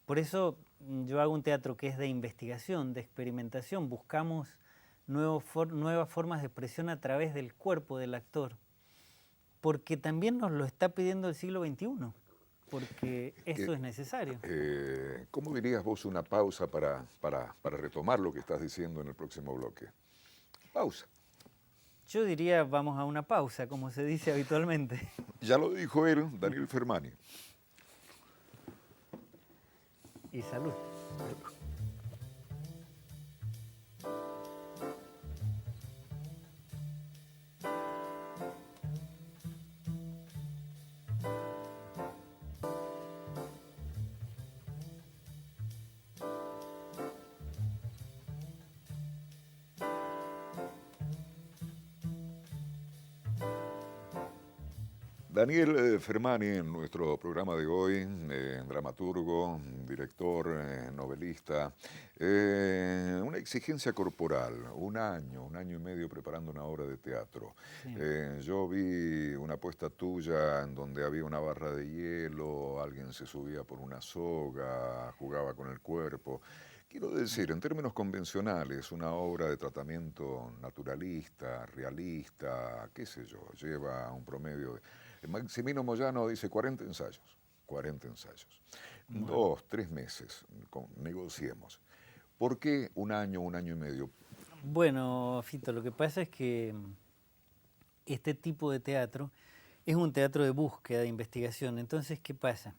[SPEAKER 2] Por eso yo hago un teatro que es de investigación, de experimentación. Buscamos nuevas formas de expresión a través del cuerpo del actor, porque también nos lo está pidiendo el siglo XXI, porque eso es necesario.
[SPEAKER 1] ¿Cómo dirías vos una pausa para retomar lo que estás diciendo en el próximo bloque? Pausa.
[SPEAKER 2] Yo diría vamos a una pausa, como se dice habitualmente.
[SPEAKER 1] Ya lo dijo él, Daniel Fermani.
[SPEAKER 2] Y salud.
[SPEAKER 1] Daniel Fermani, en nuestro programa de hoy, dramaturgo, director, novelista, una exigencia corporal, un año y medio preparando una obra de teatro.
[SPEAKER 2] Sí.
[SPEAKER 1] Yo vi una puesta tuya en donde había una barra de hielo, alguien se subía por una soga, jugaba con el cuerpo. Quiero decir, en términos convencionales, una obra de tratamiento naturalista, realista, qué sé yo, lleva un promedio de... Maximino Moyano dice 40 ensayos. 40 ensayos. Bueno. 2, 3 meses, negociemos. ¿Por qué un año y medio?
[SPEAKER 2] Bueno, Fito, lo que pasa es que este tipo de teatro es un teatro de búsqueda, de investigación. Entonces, ¿qué pasa?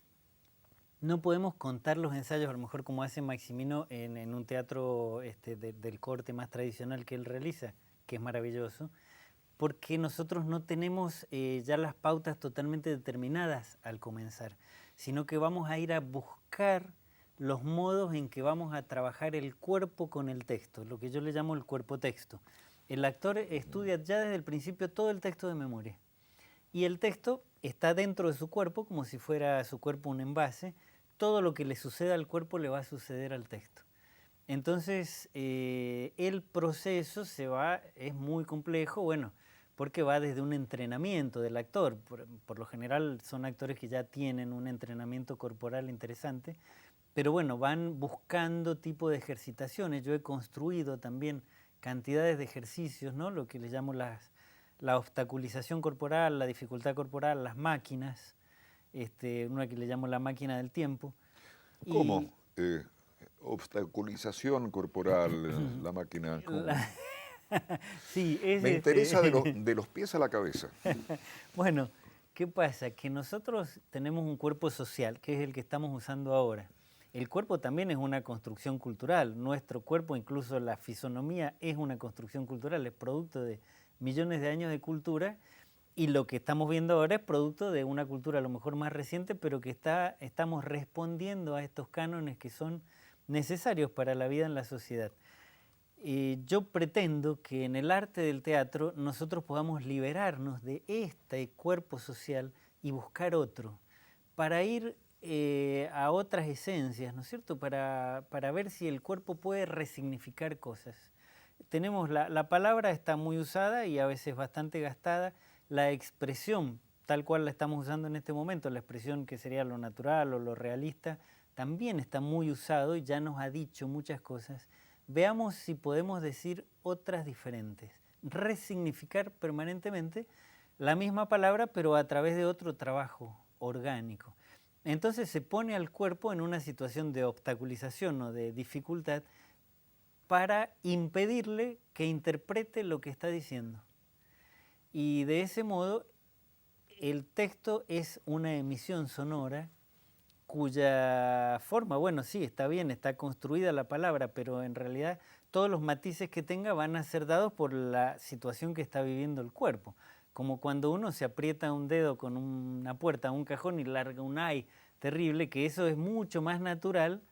[SPEAKER 2] No podemos contar los ensayos, a lo mejor como hace Maximino en un teatro del corte más tradicional que él realiza, que es maravilloso, porque nosotros no tenemos ya las pautas totalmente determinadas al comenzar, sino que vamos a ir a buscar los modos en que vamos a trabajar el cuerpo con el texto, lo que yo le llamo el cuerpo-texto. El actor estudia ya desde el principio todo el texto de memoria, y el texto está dentro de su cuerpo, como si fuera su cuerpo un envase. Todo lo que le suceda al cuerpo le va a suceder al texto. Entonces, el proceso es muy complejo, bueno, porque va desde un entrenamiento del actor. Por lo general son actores que ya tienen un entrenamiento corporal interesante, pero bueno, van buscando tipo de ejercitaciones. Yo he construido también cantidades de ejercicios, ¿no? Lo que le llamo la obstaculización corporal, la dificultad corporal, las máquinas, una que le llamo la máquina del tiempo.
[SPEAKER 1] ¿Cómo? Obstaculización corporal, la máquina.
[SPEAKER 2] Sí,
[SPEAKER 1] me interesa de los pies a la cabeza.
[SPEAKER 2] Bueno, ¿qué pasa? Que nosotros tenemos un cuerpo social, que es el que estamos usando ahora. El cuerpo también es una construcción cultural. Nuestro cuerpo, incluso la fisonomía, es una construcción cultural, es producto de millones de años de cultura, y lo que estamos viendo ahora es producto de una cultura a lo mejor más reciente, pero que estamos respondiendo a estos cánones que son necesarios para la vida en la sociedad. Yo pretendo que en el arte del teatro nosotros podamos liberarnos de este cuerpo social y buscar otro, para ir a otras esencias, ¿no es cierto? Para ver si el cuerpo puede resignificar cosas. Tenemos la palabra está muy usada y a veces bastante gastada. La expresión, tal cual la estamos usando en este momento, la expresión que sería lo natural o lo realista, también está muy usado y ya nos ha dicho muchas cosas. Veamos si podemos decir otras diferentes, resignificar permanentemente la misma palabra, pero a través de otro trabajo orgánico. Entonces se pone al cuerpo en una situación de obstaculización o de dificultad para impedirle que interprete lo que está diciendo. Y de ese modo el texto es una emisión sonora cuya forma, bueno, sí, está bien, está construida la palabra, pero en realidad todos los matices que tenga van a ser dados por la situación que está viviendo el cuerpo. Como cuando uno se aprieta un dedo con una puerta, un cajón y larga un ay terrible, que eso es mucho más natural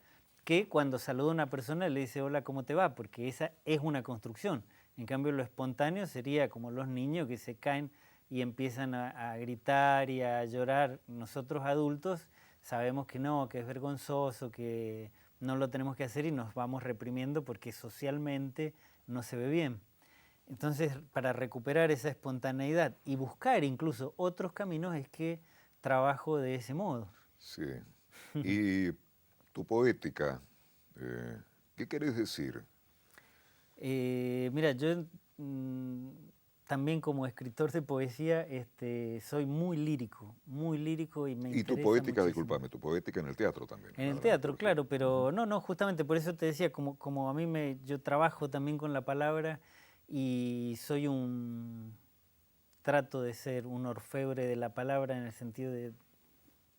[SPEAKER 2] que cuando saluda a una persona y le dice hola, ¿cómo te va? Porque esa es una construcción. En cambio, lo espontáneo sería como los niños que se caen y empiezan a gritar y a llorar. Nosotros adultos sabemos que no, que es vergonzoso, que no lo tenemos que hacer y nos vamos reprimiendo porque socialmente no se ve bien. Entonces, para recuperar esa espontaneidad y buscar incluso otros caminos es que trabajo de ese modo.
[SPEAKER 1] Sí. Y tu poética, ¿qué querés decir?
[SPEAKER 2] Mira, yo también como escritor de poesía soy muy lírico y me
[SPEAKER 1] Y tu
[SPEAKER 2] interesa
[SPEAKER 1] poética,
[SPEAKER 2] muchísimo.
[SPEAKER 1] discúlpame, tu poética en el teatro también.
[SPEAKER 2] En el teatro, claro, pero no, justamente por eso te decía, como a mí yo trabajo también con la palabra y trato de ser un orfebre de la palabra en el sentido de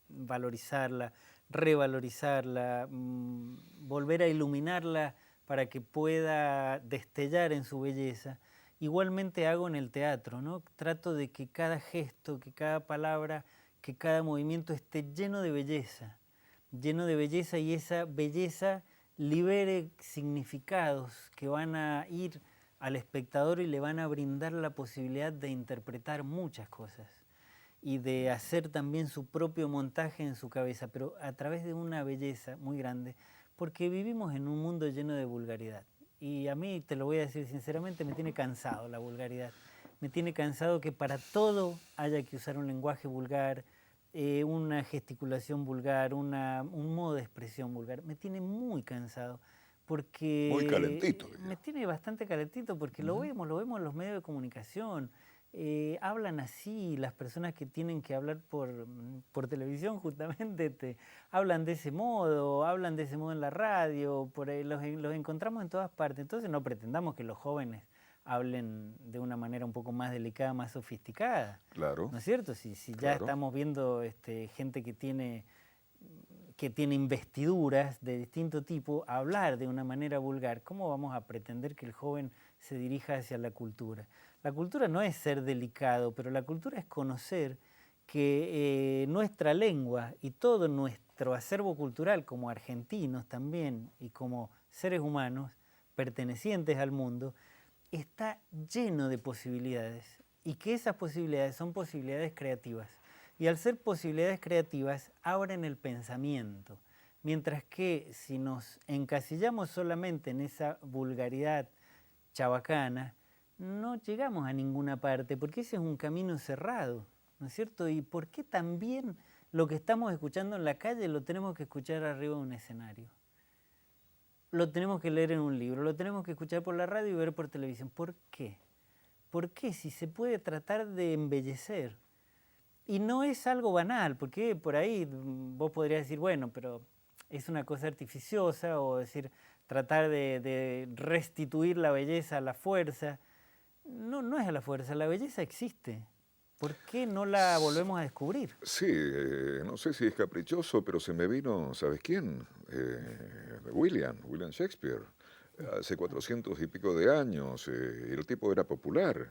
[SPEAKER 2] valorizarla, revalorizarla, volver a iluminarla para que pueda destellar en su belleza. Igualmente hago en el teatro, ¿no? Trato de que cada gesto, que cada palabra, que cada movimiento esté lleno de belleza y esa belleza libere significados que van a ir al espectador y le van a brindar la posibilidad de interpretar muchas cosas y de hacer también su propio montaje en su cabeza, pero a través de una belleza muy grande, porque vivimos en un mundo lleno de vulgaridad. Y a mí, te lo voy a decir sinceramente, me tiene cansado la vulgaridad. Me tiene cansado que para todo haya que usar un lenguaje vulgar, una gesticulación vulgar, un modo de expresión vulgar. Me tiene muy cansado porque
[SPEAKER 1] Muy calentito.
[SPEAKER 2] me tiene bastante calentito porque lo vemos en los medios de comunicación. Hablan así, las personas que tienen que hablar por televisión justamente hablan de ese modo en la radio, por ahí los encontramos en todas partes. Entonces no pretendamos que los jóvenes hablen de una manera un poco más delicada, más sofisticada.
[SPEAKER 1] Claro.
[SPEAKER 2] ¿No es cierto? Si ya estamos viendo gente que tiene investiduras de distinto tipo, hablar de una manera vulgar, ¿cómo vamos a pretender que el joven se dirija hacia la cultura? La cultura no es ser delicado, pero la cultura es conocer que nuestra lengua y todo nuestro acervo cultural como argentinos también y como seres humanos pertenecientes al mundo, está lleno de posibilidades y que esas posibilidades son posibilidades creativas. Y al ser posibilidades creativas, abren el pensamiento. Mientras que si nos encasillamos solamente en esa vulgaridad chabacana, no llegamos a ninguna parte, porque ese es un camino cerrado, ¿no es cierto? ¿Y por qué también lo que estamos escuchando en la calle lo tenemos que escuchar arriba de un escenario? Lo tenemos que leer en un libro, lo tenemos que escuchar por la radio y ver por televisión. ¿Por qué? ¿Por qué? Si se puede tratar de embellecer. Y no es algo banal, porque por ahí vos podrías decir, bueno, pero es una cosa artificiosa, o decir, tratar de restituir la belleza a la fuerza. No, no es a la fuerza, la belleza existe. ¿Por qué no la volvemos a descubrir?
[SPEAKER 1] Sí, no sé si es caprichoso, pero se me vino, ¿sabes quién? William Shakespeare. Hace 400 y pico de años, el tipo era popular.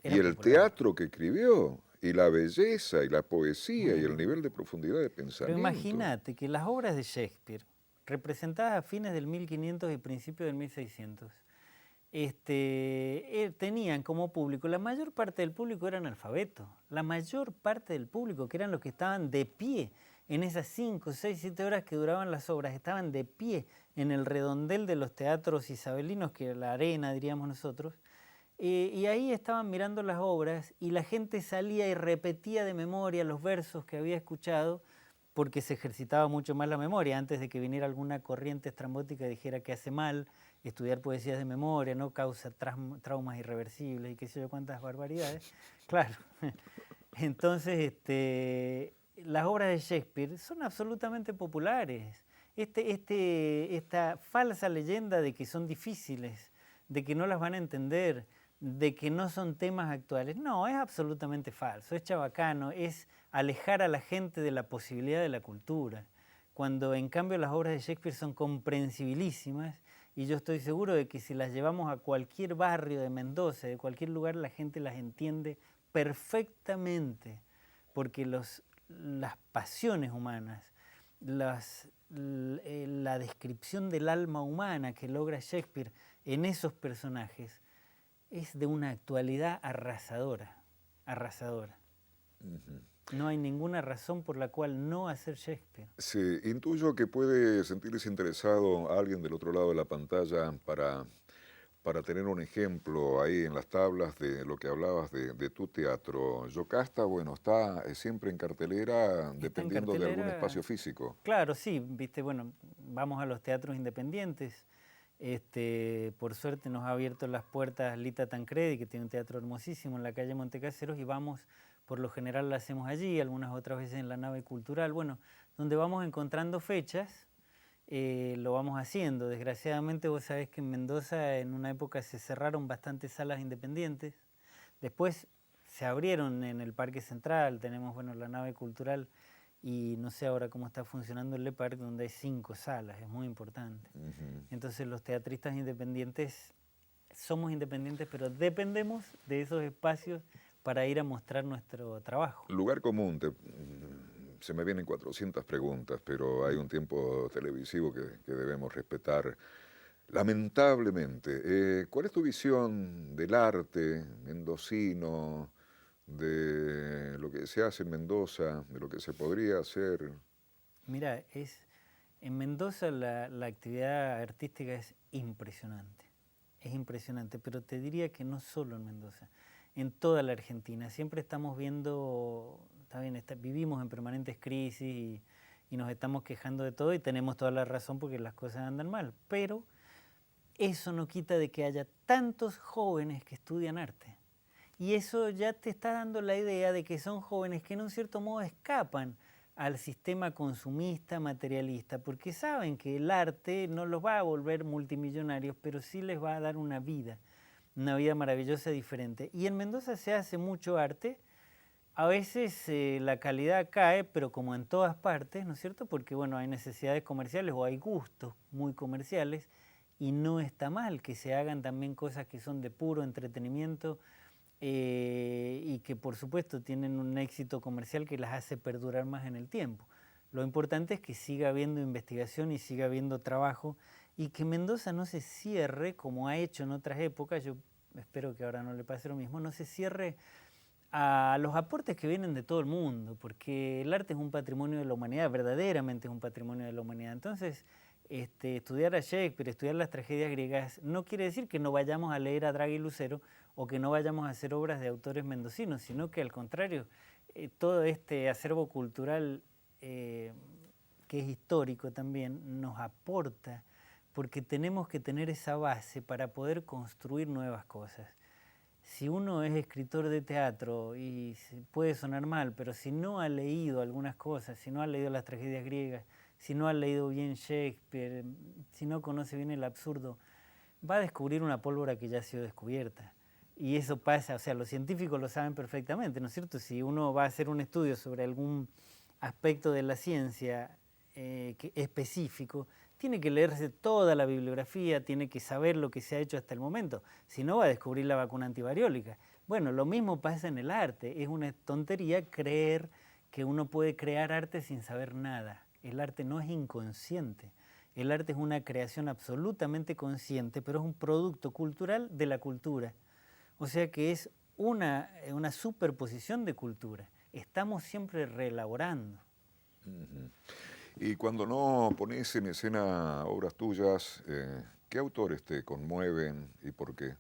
[SPEAKER 2] Era
[SPEAKER 1] Y el
[SPEAKER 2] popular.
[SPEAKER 1] teatro que escribió, y la belleza, y la poesía, y el nivel de profundidad de
[SPEAKER 2] Pero
[SPEAKER 1] pensamiento.
[SPEAKER 2] imagínate que las obras de Shakespeare, representadas a fines del 1500 y principios del 1600, tenían como público, la mayor parte del público eran analfabetos, la mayor parte del público, que eran los que estaban de pie en esas 5, 6, 7 horas que duraban las obras, estaban de pie en el redondel de los teatros isabelinos, que era la arena, diríamos nosotros, y ahí estaban mirando las obras y la gente salía y repetía de memoria los versos que había escuchado porque se ejercitaba mucho más la memoria antes de que viniera alguna corriente estrambótica y dijera que hace mal estudiar poesías de memoria, no causa traumas irreversibles y qué sé yo cuántas barbaridades. Claro. Entonces, las obras de Shakespeare son absolutamente populares. Esta falsa leyenda de que son difíciles, de que no las van a entender, de que no son temas actuales. No, es absolutamente falso, es chabacano, es alejar a la gente de la posibilidad de la cultura, cuando en cambio las obras de Shakespeare son comprensibilísimas y yo estoy seguro de que si las llevamos a cualquier barrio de Mendoza, de cualquier lugar, la gente las entiende perfectamente, porque las pasiones humanas, la descripción del alma humana que logra Shakespeare en esos personajes es de una actualidad arrasadora, arrasadora. No hay ninguna razón por la cual no hacer Shakespeare.
[SPEAKER 1] Sí, intuyo que puede sentirse interesado a alguien del otro lado de la pantalla para tener un ejemplo ahí en las tablas de lo que hablabas de tu teatro. Yocasta, bueno, está siempre en cartelera dependiendo de algún espacio físico.
[SPEAKER 2] Claro, sí, viste, bueno, vamos a los teatros independientes. Por suerte nos ha abierto las puertas Lita Tancredi, que tiene un teatro hermosísimo en la calle Montecaseros, y vamos, por lo general la hacemos allí, algunas otras veces en la nave cultural, bueno, donde vamos encontrando fechas, lo vamos haciendo. Desgraciadamente vos sabés que en Mendoza en una época se cerraron bastantes salas independientes, después se abrieron en el Parque Central, tenemos, bueno, la nave cultural, y no sé ahora cómo está funcionando el Le Parc, donde hay 5 salas, es muy importante. Entonces los teatristas independientes somos independientes, pero dependemos de esos espacios para ir a mostrar nuestro trabajo.
[SPEAKER 1] Lugar común, se me vienen 400 preguntas, pero hay un tiempo televisivo que debemos respetar. Lamentablemente, ¿cuál es tu visión del arte mendocino, de lo que se hace en Mendoza, de lo que se podría hacer?
[SPEAKER 2] Mira, en Mendoza la actividad artística es impresionante, pero te diría que no solo en Mendoza, en toda la Argentina. Siempre estamos viendo, está bien, vivimos en permanentes crisis y nos estamos quejando de todo y tenemos toda la razón porque las cosas andan mal, pero eso no quita de que haya tantos jóvenes que estudian arte. Y eso ya te está dando la idea de que son jóvenes que en un cierto modo escapan al sistema consumista, materialista, porque saben que el arte no los va a volver multimillonarios, pero sí les va a dar una vida maravillosa diferente. Y en Mendoza se hace mucho arte, a veces la calidad cae, pero como en todas partes, ¿no es cierto? Porque bueno, hay necesidades comerciales o hay gustos muy comerciales y no está mal que se hagan también cosas que son de puro entretenimiento, y que por supuesto tienen un éxito comercial que las hace perdurar más en el tiempo. Lo importante es que siga habiendo investigación y siga habiendo trabajo y que Mendoza no se cierre como ha hecho en otras épocas, yo espero que ahora no le pase lo mismo, no se cierre a los aportes que vienen de todo el mundo, porque el arte es un patrimonio de la humanidad, verdaderamente es un patrimonio de la humanidad. Entonces, estudiar a Shakespeare, estudiar las tragedias griegas, no quiere decir que no vayamos a leer a Draga y Lucero o que no vayamos a hacer obras de autores mendocinos, sino que al contrario, todo este acervo cultural que es histórico también nos aporta, porque tenemos que tener esa base para poder construir nuevas cosas. Si uno es escritor de teatro y puede sonar mal, pero si no ha leído algunas cosas, si no ha leído las tragedias griegas, si no ha leído bien Shakespeare, si no conoce bien el absurdo, va a descubrir una pólvora que ya ha sido descubierta. Y eso pasa, o sea, los científicos lo saben perfectamente, ¿no es cierto? Si uno va a hacer un estudio sobre algún aspecto de la ciencia específico, tiene que leerse toda la bibliografía, tiene que saber lo que se ha hecho hasta el momento, si no va a descubrir la vacuna antivariólica. Bueno, lo mismo pasa en el arte, es una tontería creer que uno puede crear arte sin saber nada. El arte no es inconsciente, el arte es una creación absolutamente consciente, pero es un producto cultural de la cultura. O sea que es una superposición de cultura. Estamos siempre reelaborando.
[SPEAKER 1] Y cuando no pones en escena obras tuyas, ¿qué autores te conmueven y por qué?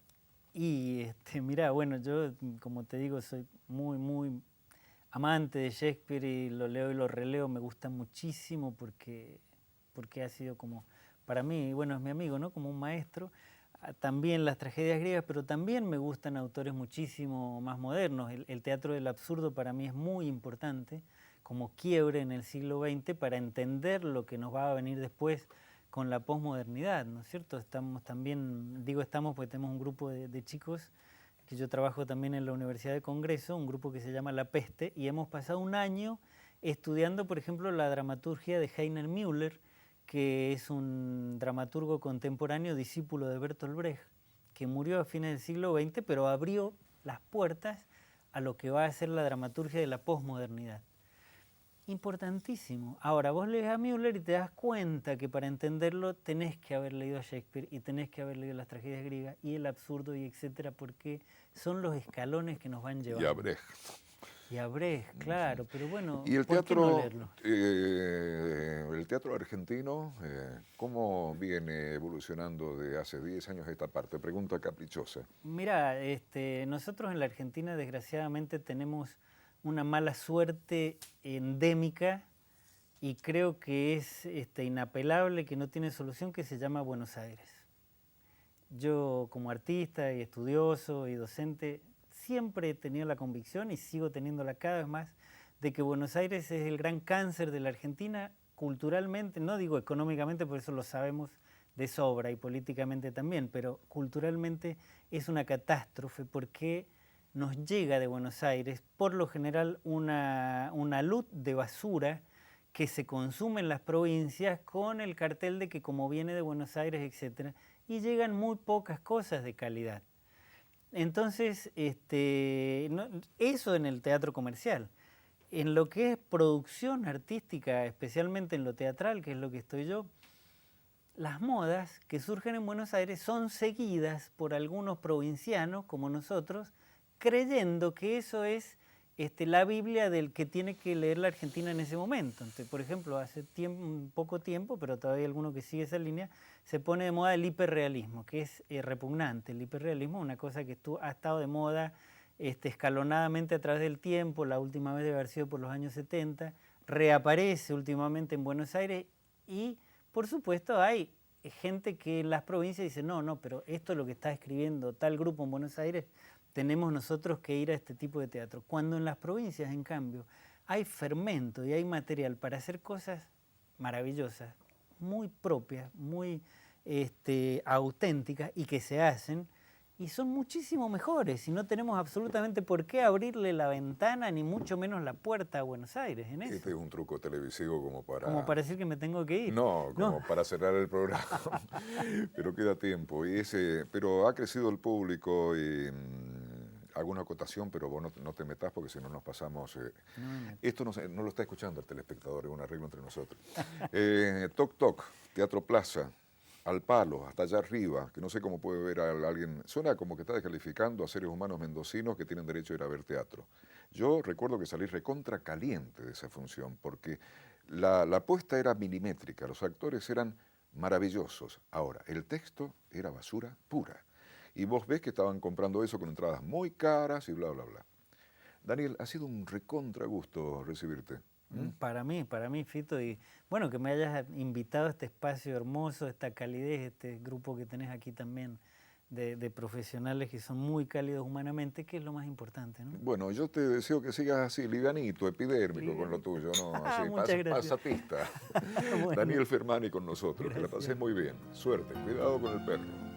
[SPEAKER 2] Y mira, bueno, yo como te digo soy muy amante de Shakespeare y lo leo y lo releo, me gusta muchísimo porque ha sido como, para mí, bueno, es mi amigo, ¿no? Como un maestro. También las tragedias griegas, pero también me gustan autores muchísimo más modernos. El teatro del absurdo para mí es muy importante como quiebre en el siglo XX para entender lo que nos va a venir después con la posmodernidad, ¿no es cierto? Estamos también, digo estamos porque tenemos un grupo de chicos que yo trabajo también en la Universidad de Congreso, un grupo que se llama La Peste, y hemos pasado un año estudiando, por ejemplo, la dramaturgia de Heiner Müller, que es un dramaturgo contemporáneo, discípulo de Bertolt Brecht, que murió a fines del siglo XX, pero abrió las puertas a lo que va a ser la dramaturgia de la posmodernidad. Importantísimo. Ahora, vos lees a Müller y te das cuenta que para entenderlo tenés que haber leído a Shakespeare y tenés que haber leído las tragedias griegas y el absurdo y etcétera, porque son los escalones que nos van llevando.
[SPEAKER 1] Y a Brecht.
[SPEAKER 2] Y a Brecht, claro, pero bueno,
[SPEAKER 1] ¿y el
[SPEAKER 2] ¿por qué no
[SPEAKER 1] teatro,
[SPEAKER 2] leerlo?
[SPEAKER 1] el teatro argentino, cómo viene evolucionando de hace 10 años a esta parte? Pregunta caprichosa.
[SPEAKER 2] Mira, nosotros en la Argentina desgraciadamente tenemos una mala suerte endémica y creo que es inapelable, que no tiene solución, que se llama Buenos Aires. Yo como artista y estudioso y docente siempre he tenido la convicción y sigo teniéndola cada vez más de que Buenos Aires es el gran cáncer de la Argentina culturalmente, no digo económicamente, por eso lo sabemos de sobra y políticamente también, pero culturalmente es una catástrofe porque nos llega de Buenos Aires por lo general una luz de basura que se consume en las provincias con el cartel de que como viene de Buenos Aires, etcétera, y llegan muy pocas cosas de calidad. Entonces, eso en el teatro comercial. En lo que es producción artística, especialmente en lo teatral, que es lo que estoy yo, las modas que surgen en Buenos Aires son seguidas por algunos provincianos como nosotros, creyendo que eso es la Biblia del que tiene que leer la Argentina en ese momento. Entonces, por ejemplo, hace poco tiempo, pero todavía hay alguno que sigue esa línea, se pone de moda el hiperrealismo, que es repugnante. El hiperrealismo es una cosa que ha estado de moda escalonadamente a través del tiempo, la última vez debe haber sido por los años 70, reaparece últimamente en Buenos Aires y, por supuesto, hay gente que en las provincias dice, no, pero esto es lo que está escribiendo tal grupo en Buenos Aires, tenemos nosotros que ir a este tipo de teatro. Cuando en las provincias, en cambio, hay fermento y hay material para hacer cosas maravillosas, muy propias, muy auténticas y que se hacen, y son muchísimo mejores y no tenemos absolutamente por qué abrirle la ventana ni mucho menos la puerta a Buenos Aires en eso.
[SPEAKER 1] Este es un truco televisivo como para...
[SPEAKER 2] Como para decir que me tengo que ir.
[SPEAKER 1] No, como para cerrar el programa, pero queda tiempo. Pero ha crecido el público y hago una acotación, pero vos no te metas porque si no nos pasamos... Esto no lo está escuchando el telespectador, es un arreglo entre nosotros. Toc Toc, Teatro Plaza. Al palo, hasta allá arriba, que no sé cómo puede ver a alguien, suena como que está descalificando a seres humanos mendocinos que tienen derecho a ir a ver teatro. Yo recuerdo que salí recontra caliente de esa función, porque la apuesta era milimétrica, los actores eran maravillosos. Ahora, el texto era basura pura. Y vos ves que estaban comprando eso con entradas muy caras y bla, bla, bla. Daniel, ha sido un recontra gusto recibirte.
[SPEAKER 2] Para mí, Fito, y bueno, que me hayas invitado a este espacio hermoso, esta calidez, este grupo que tenés aquí también de profesionales que son muy cálidos humanamente, que es lo más importante, ¿no?
[SPEAKER 1] Bueno, yo te deseo que sigas así, livianito, epidérmico con lo tuyo, ¿no? Así, pasatista. Bueno. Daniel Fermani con nosotros, gracias. Que la pases muy bien. Suerte, cuidado con el perro.